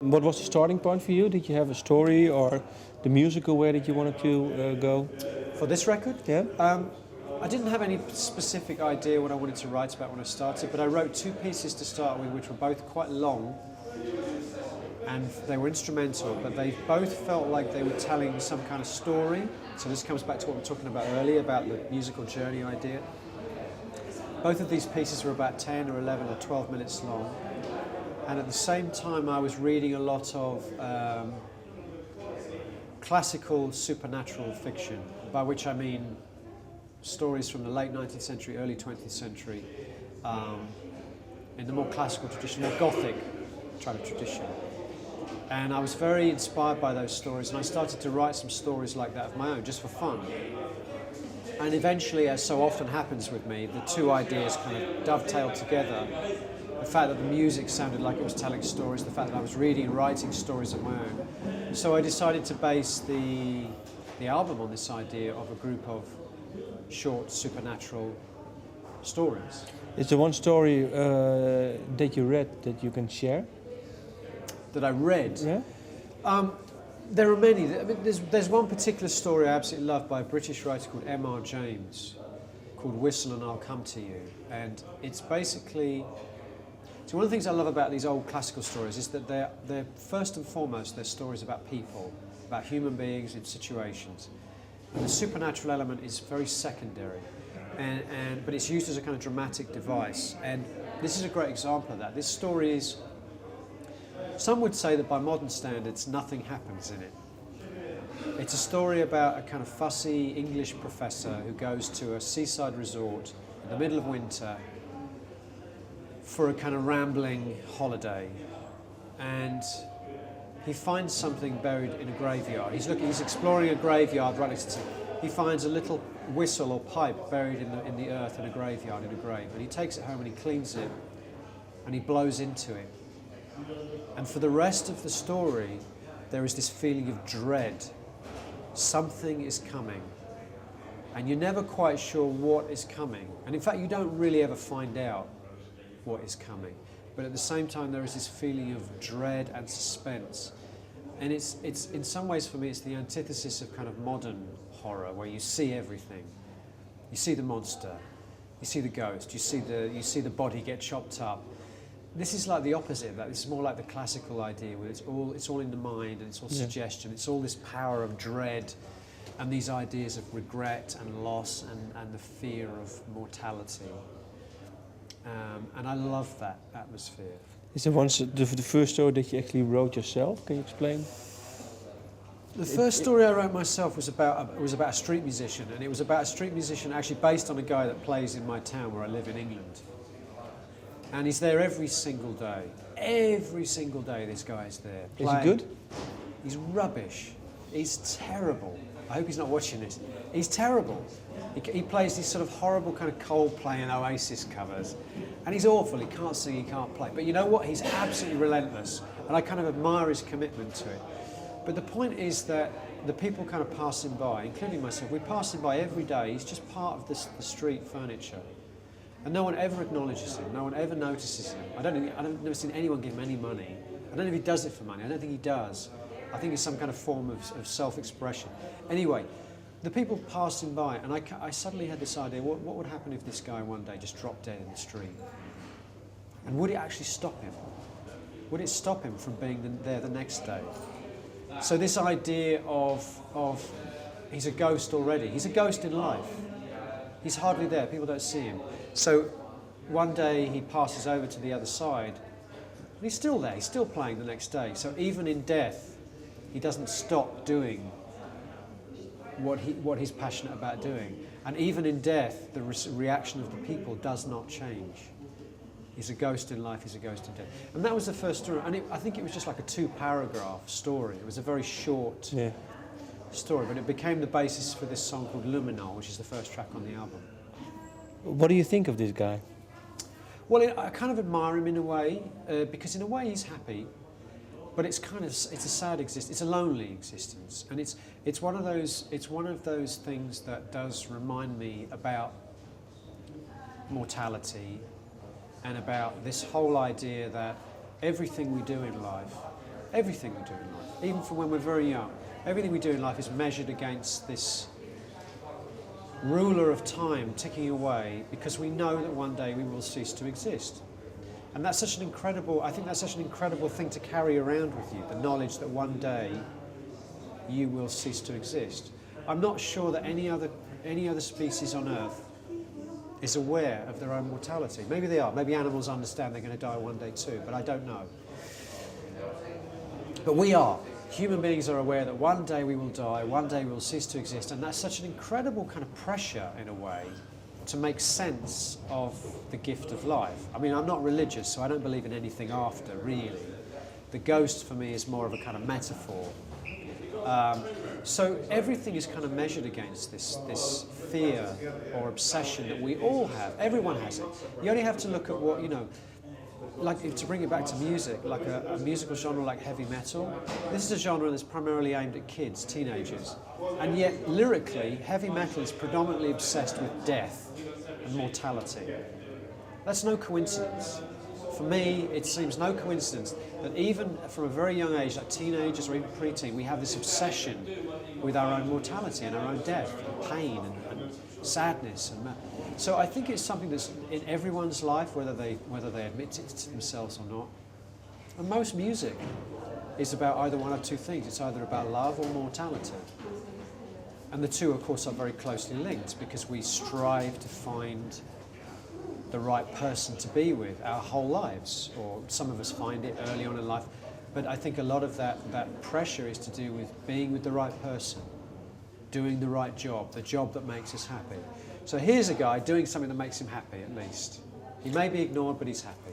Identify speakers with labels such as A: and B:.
A: What was the starting point for you? Did you have a story or the musical way that you wanted to go?
B: For this record?
A: Yeah.
B: I didn't have any specific idea what I wanted to write about when I started, but I wrote two pieces to start with, which were both quite long, and they were instrumental, but they both felt like they were telling some kind of story. So this comes back to what we were talking about earlier, about the musical journey idea. Both of these pieces were about 10 or 11 or 12 minutes long, and at the same time I was reading a lot of classical supernatural fiction, by which I mean stories from the late 19th century, early 20th century, in the more classical tradition, more Gothic kind of tradition. And I was very inspired by those stories, and I started to write some stories like that of my own, just for fun. And eventually, as so often happens with me, the two ideas kind of dovetailed together. The fact that the music sounded like it was telling stories, the fact that I was reading and writing stories of my own. So I decided to base the album on this idea of a group of short supernatural stories.
A: Is there one story that you read that you can share?
B: That I read?
A: Yeah.
B: There are many. I mean, there's one particular story I absolutely love by a British writer called M.R. James, called Whistle and I'll Come to You. And it's basically... So one of the things I love about these old classical stories is that they're first and foremost, they're stories about people, about human beings in situations. And the supernatural element is very secondary, but it's used as a kind of dramatic device. And this is a great example of that. This story is... Some would say that by modern standards, nothing happens in it. It's a story about a kind of fussy English professor who goes to a seaside resort in the middle of winter for a kind of rambling holiday. And he finds something buried in a graveyard. He's exploring a graveyard right next to him. He finds a little whistle or pipe buried in the earth in a graveyard, in a grave. And he takes it home and he cleans it and he blows into it. And for the rest of the story, there is this feeling of dread. Something is coming. And you're never quite sure what is coming. And in fact, you don't really ever find out what is coming. But at the same time, there is this feeling of dread and suspense. And it's in some ways, for me, it's the antithesis of kind of modern horror, where you see everything. You see the monster. You see the ghost. You see the body get chopped up. This is like the opposite of that. This is more like the classical idea, where it's all in the mind and it's all suggestion. It's all this power of dread and these ideas of regret and loss and the fear of mortality. And I love that atmosphere.
A: Is there the first story that you actually wrote yourself? Can you explain?
B: The first story I wrote myself was about a street musician, and it was about a street musician actually based on a guy that plays in my town where I live in England. And he's there every single day. Every single day this guy is there.
A: Is he good?
B: He's rubbish. He's terrible. I hope he's not watching this. He's terrible. He plays these sort of horrible kind of Coldplay and Oasis covers. And he's awful. He can't sing, he can't play. But you know what? He's absolutely relentless. And I kind of admire his commitment to it. But the point is that the people kind of pass him by, including myself, we pass him by every day. He's just part of the street furniture. And no one ever acknowledges him, no one ever notices him. I've never seen anyone give him any money. I don't know if he does it for money, I don't think he does. I think it's some kind of form of self-expression. Anyway, the people passed him by, and I suddenly had this idea, what would happen if this guy one day just dropped dead in the street? And would it actually stop him? Would it stop him from being there the next day? So this idea of he's a ghost already, he's a ghost in life. He's hardly there, people don't see him. So one day he passes over to the other side, and he's still there, he's still playing the next day. So even in death, he doesn't stop doing what he's passionate about doing. And even in death, the reaction of the people does not change. He's a ghost in life, he's a ghost in death. And that was the first story, and I think it was just like a 2-paragraph story. It was a very short story, but it became the basis for this song called Luminol, which is the first track on the album.
A: What do you think of this guy?
B: Well, I kind of admire him in a way, because in a way he's happy, but it's a sad existence. It's a lonely existence, and it's one of those things that does remind me about mortality and about this whole idea that everything we do in life Everything we do in life, even from when we're very young, everything we do in life is measured against this ruler of time ticking away, because we know that one day we will cease to exist. And that's such an incredible, I think that's such an incredible thing to carry around with you, the knowledge that one day you will cease to exist. I'm not sure that any other species on Earth is aware of their own mortality. Maybe they are. Maybe animals understand they're going to die one day too, but I don't know. But we are. Human beings are aware that one day we will die, one day we will cease to exist, and that's such an incredible kind of pressure, in a way, to make sense of the gift of life. I mean, I'm not religious, so I don't believe in anything after, really. The ghost, for me, is more of a kind of metaphor. So everything is kind of measured against this fear or obsession that we all have. Everyone has it. You only have to look at what, like, to bring it back to music, like a musical genre like heavy metal. This is a genre that's primarily aimed at kids, teenagers. And yet, lyrically, heavy metal is predominantly obsessed with death and mortality. That's no coincidence. For me, it seems no coincidence that even from a very young age, like teenagers or even preteen, we have this obsession with our own mortality and our own death, and pain and sadness. So I think it's something that's in everyone's life, whether they admit it to themselves or not. And most music is about either one of two things. It's either about love or mortality. And the two, of course, are very closely linked, because we strive to find the right person to be with our whole lives, or some of us find it early on in life. But I think a lot of that pressure is to do with being with the right person, doing the right job, the job that makes us happy. So here's a guy doing something that makes him happy, at least. He may be ignored, but he's happy.